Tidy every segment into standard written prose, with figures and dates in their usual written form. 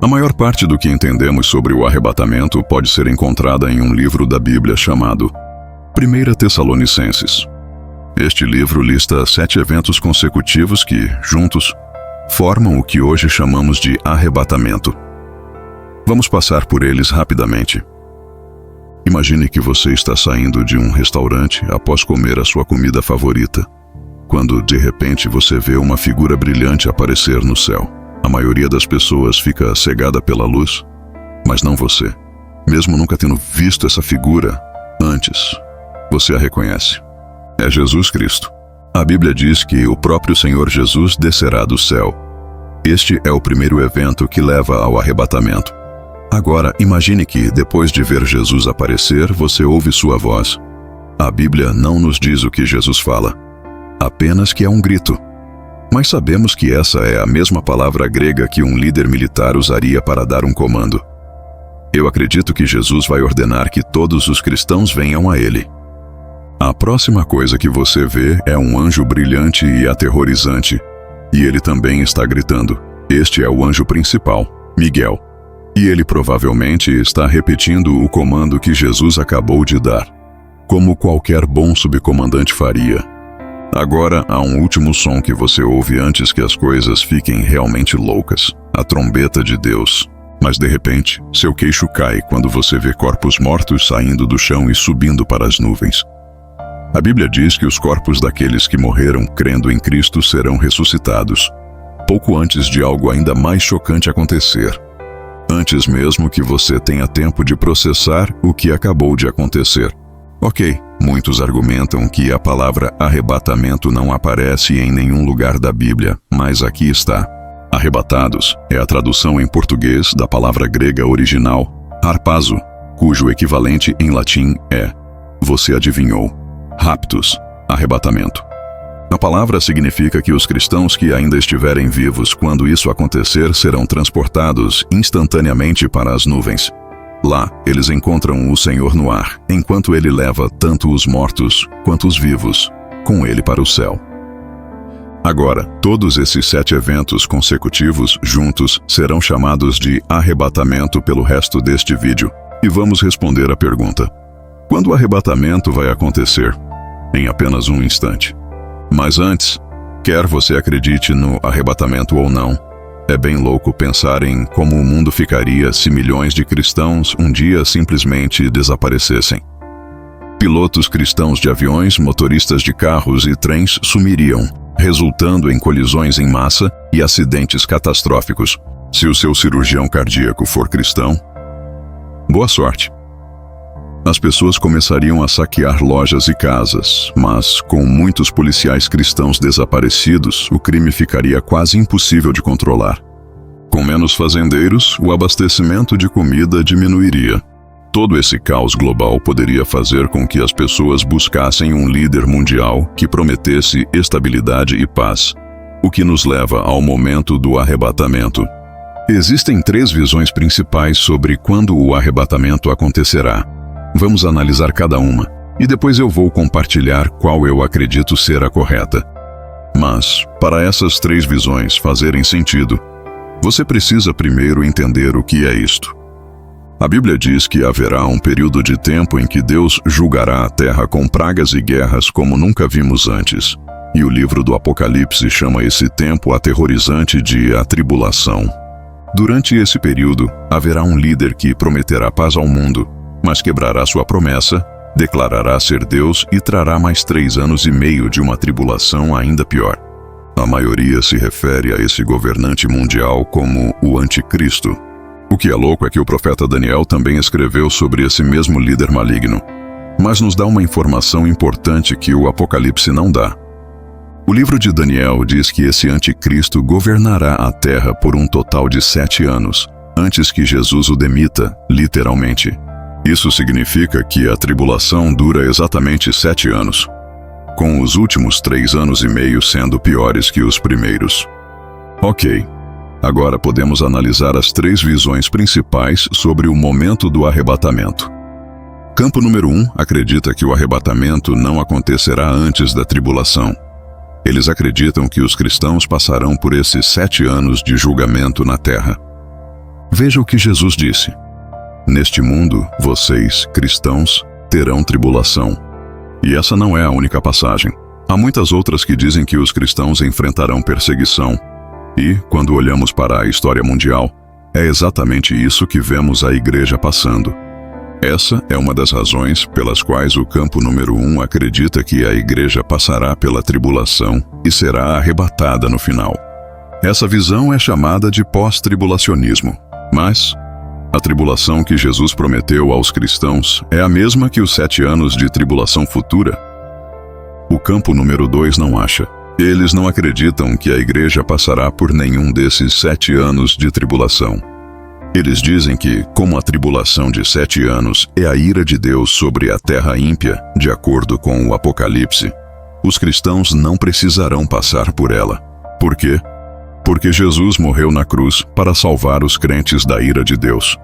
A maior parte do que entendemos sobre o arrebatamento pode ser encontrada em um livro da Bíblia chamado 1 Tessalonicenses. Este livro lista 7 eventos consecutivos que, juntos, formam o que hoje chamamos de arrebatamento. Vamos passar por eles rapidamente. Imagine que você está saindo de um restaurante após comer a sua comida favorita, quando, de repente, você vê uma figura brilhante aparecer no céu. A maioria das pessoas fica cegada pela luz, mas não você. Mesmo nunca tendo visto essa figura antes, você a reconhece. É Jesus Cristo. A Bíblia diz que o próprio Senhor Jesus descerá do céu. Este é o primeiro evento que leva ao arrebatamento. Agora, imagine que, depois de ver Jesus aparecer, você ouve sua voz. A Bíblia não nos diz o que Jesus fala, apenas que é um grito. Mas sabemos que essa é a mesma palavra grega que um líder militar usaria para dar um comando. Eu acredito que Jesus vai ordenar que todos os cristãos venham a ele. A próxima coisa que você vê é um anjo brilhante e aterrorizante, e ele também está gritando. Este é o anjo principal, Miguel. E ele provavelmente está repetindo o comando que Jesus acabou de dar, como qualquer bom subcomandante faria. Agora há um último som que você ouve antes que as coisas fiquem realmente loucas, a trombeta de Deus. Mas de repente, seu queixo cai quando você vê corpos mortos saindo do chão e subindo para as nuvens. A Bíblia diz que os corpos daqueles que morreram crendo em Cristo serão ressuscitados, pouco antes de algo ainda mais chocante acontecer. Antes mesmo que você tenha tempo de processar o que acabou de acontecer. Ok, muitos argumentam que a palavra arrebatamento não aparece em nenhum lugar da Bíblia, mas aqui está. Arrebatados é a tradução em português da palavra grega original, harpazo, cujo equivalente em latim é, você adivinhou, raptus, arrebatamento. A palavra significa que os cristãos que ainda estiverem vivos quando isso acontecer serão transportados instantaneamente para as nuvens. Lá, eles encontram o Senhor no ar, enquanto ele leva tanto os mortos quanto os vivos com ele para o céu. Agora, todos esses 7 eventos consecutivos juntos serão chamados de arrebatamento pelo resto deste vídeo. E vamos responder a pergunta: quando o arrebatamento vai acontecer? Em apenas um instante. Mas antes, quer você acredite no arrebatamento ou não, é bem louco pensar em como o mundo ficaria se milhões de cristãos um dia simplesmente desaparecessem. Pilotos cristãos de aviões, motoristas de carros e trens sumiriam, resultando em colisões em massa e acidentes catastróficos. Se o seu cirurgião cardíaco for cristão, boa sorte. As pessoas começariam a saquear lojas e casas, mas com muitos policiais cristãos desaparecidos, o crime ficaria quase impossível de controlar. Com menos fazendeiros, o abastecimento de comida diminuiria. Todo esse caos global poderia fazer com que as pessoas buscassem um líder mundial que prometesse estabilidade e paz, o que nos leva ao momento do arrebatamento. Existem 3 visões principais sobre quando o arrebatamento acontecerá. Vamos analisar cada uma, e depois eu vou compartilhar qual eu acredito ser a correta. Mas, para essas 3 visões fazerem sentido, você precisa primeiro entender o que é isto. A Bíblia diz que haverá um período de tempo em que Deus julgará a terra com pragas e guerras como nunca vimos antes. E o livro do Apocalipse chama esse tempo aterrorizante de a tribulação. Durante esse período, haverá um líder que prometerá paz ao mundo, mas quebrará sua promessa, declarará ser Deus e trará mais 3 anos e meio de uma tribulação ainda pior. A maioria se refere a esse governante mundial como o Anticristo. O que é louco é que o profeta Daniel também escreveu sobre esse mesmo líder maligno, mas nos dá uma informação importante que o Apocalipse não dá. O livro de Daniel diz que esse Anticristo governará a terra por um total de 7 anos, antes que Jesus o demita, literalmente. Isso significa que a tribulação dura exatamente 7 anos, com os últimos 3 anos e meio sendo piores que os primeiros. Ok, agora podemos analisar as 3 visões principais sobre o momento do arrebatamento. Campo número 1 acredita que o arrebatamento não acontecerá antes da tribulação. Eles acreditam que os cristãos passarão por esses 7 anos de julgamento na terra. Veja o que Jesus disse: neste mundo, vocês, cristãos, terão tribulação. E essa não é a única passagem. Há muitas outras que dizem que os cristãos enfrentarão perseguição. E, quando olhamos para a história mundial, é exatamente isso que vemos a igreja passando. Essa é uma das razões pelas quais o campo número 1 acredita que a igreja passará pela tribulação e será arrebatada no final. Essa visão é chamada de pós-tribulacionismo. Mas a tribulação que Jesus prometeu aos cristãos é a mesma que os 7 anos de tribulação futura. O campo número 2 não acha. Eles não acreditam que a igreja passará por nenhum desses 7 anos de tribulação. Eles dizem que, como a tribulação de 7 anos é a ira de Deus sobre a terra ímpia, de acordo com o Apocalipse, os cristãos não precisarão passar por ela. Por quê? Porque Jesus morreu na cruz para salvar os crentes da ira de Deus.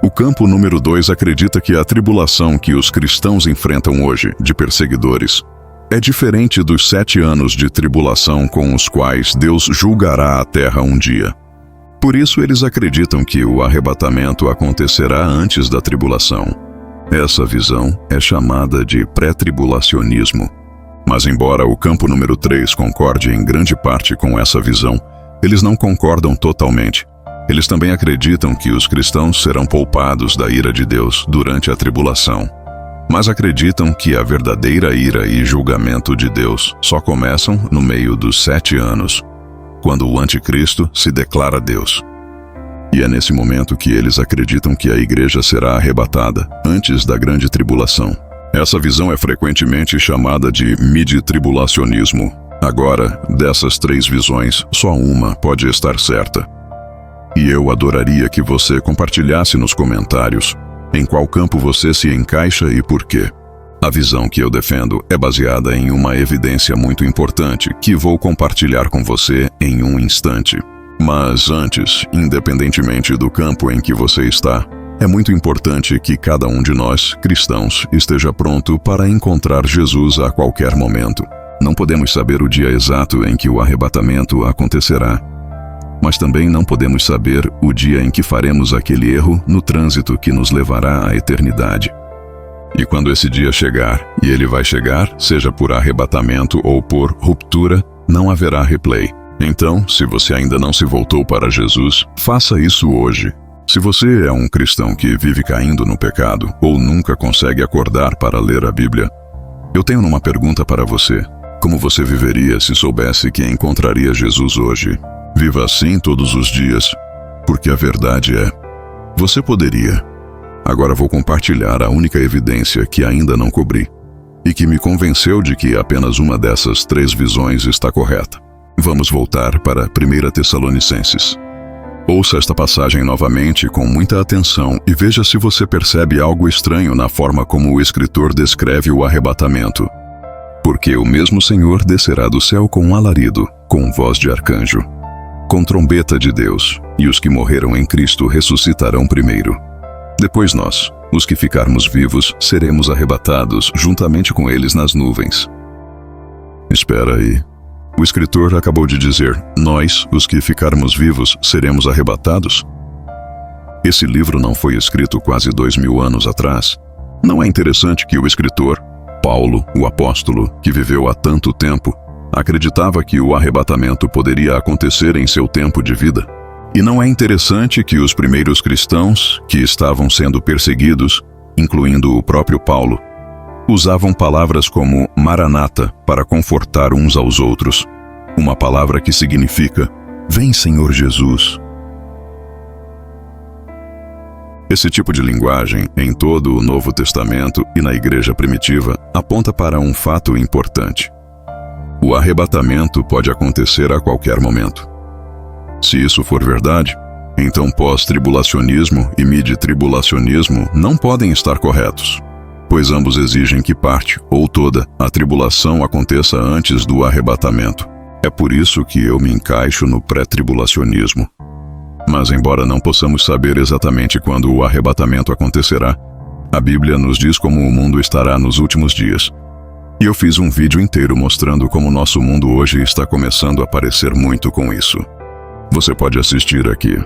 O campo número 2 acredita que a tribulação que os cristãos enfrentam hoje, de perseguidores, é diferente dos 7 anos de tribulação com os quais Deus julgará a terra um dia. Por isso eles acreditam que o arrebatamento acontecerá antes da tribulação. Essa visão é chamada de pré-tribulacionismo. Mas embora o campo número 3 concorde em grande parte com essa visão, eles não concordam totalmente. Eles também acreditam que os cristãos serão poupados da ira de Deus durante a tribulação. Mas acreditam que a verdadeira ira e julgamento de Deus só começam no meio dos 7 anos, quando o anticristo se declara Deus. E é nesse momento que eles acreditam que a igreja será arrebatada, antes da grande tribulação. Essa visão é frequentemente chamada de midi-tribulacionismo. Agora, dessas 3 visões, só uma pode estar certa. E eu adoraria que você compartilhasse nos comentários em qual campo você se encaixa e por quê. A visão que eu defendo é baseada em uma evidência muito importante que vou compartilhar com você em um instante. Mas antes, independentemente do campo em que você está, é muito importante que cada um de nós, cristãos, esteja pronto para encontrar Jesus a qualquer momento. Não podemos saber o dia exato em que o arrebatamento acontecerá, mas também não podemos saber o dia em que faremos aquele erro no trânsito que nos levará à eternidade. E quando esse dia chegar, e ele vai chegar, seja por arrebatamento ou por ruptura, não haverá replay. Então, se você ainda não se voltou para Jesus, faça isso hoje. Se você é um cristão que vive caindo no pecado ou nunca consegue acordar para ler a Bíblia, eu tenho uma pergunta para você. Como você viveria se soubesse que encontraria Jesus hoje? Viva assim todos os dias, porque a verdade é, você poderia. Agora vou compartilhar a única evidência que ainda não cobri, e que me convenceu de que apenas uma dessas 3 visões está correta. Vamos voltar para 1 Tessalonicenses. Ouça esta passagem novamente com muita atenção e veja se você percebe algo estranho na forma como o escritor descreve o arrebatamento. Porque o mesmo Senhor descerá do céu com um alarido, com voz de arcanjo, com trombeta de Deus, e os que morreram em Cristo ressuscitarão primeiro. Depois nós, os que ficarmos vivos, seremos arrebatados juntamente com eles nas nuvens. Espera aí. O escritor acabou de dizer, nós, os que ficarmos vivos, seremos arrebatados? Esse livro não foi escrito quase 2000 anos atrás. Não é interessante que o escritor, Paulo, o apóstolo, que viveu há tanto tempo, acreditava que o arrebatamento poderia acontecer em seu tempo de vida? E não é interessante que os primeiros cristãos, que estavam sendo perseguidos, incluindo o próprio Paulo, usavam palavras como Maranata para confortar uns aos outros, uma palavra que significa, vem Senhor Jesus. Esse tipo de linguagem, em todo o Novo Testamento e na igreja primitiva, aponta para um fato importante. O arrebatamento pode acontecer a qualquer momento. Se isso for verdade, então pós-tribulacionismo e midi-tribulacionismo não podem estar corretos, pois ambos exigem que parte, ou toda, a tribulação aconteça antes do arrebatamento. É por isso que eu me encaixo no pré-tribulacionismo. Mas embora não possamos saber exatamente quando o arrebatamento acontecerá, a Bíblia nos diz como o mundo estará nos últimos dias. E eu fiz um vídeo inteiro mostrando como nosso mundo hoje está começando a parecer muito com isso. Você pode assistir aqui.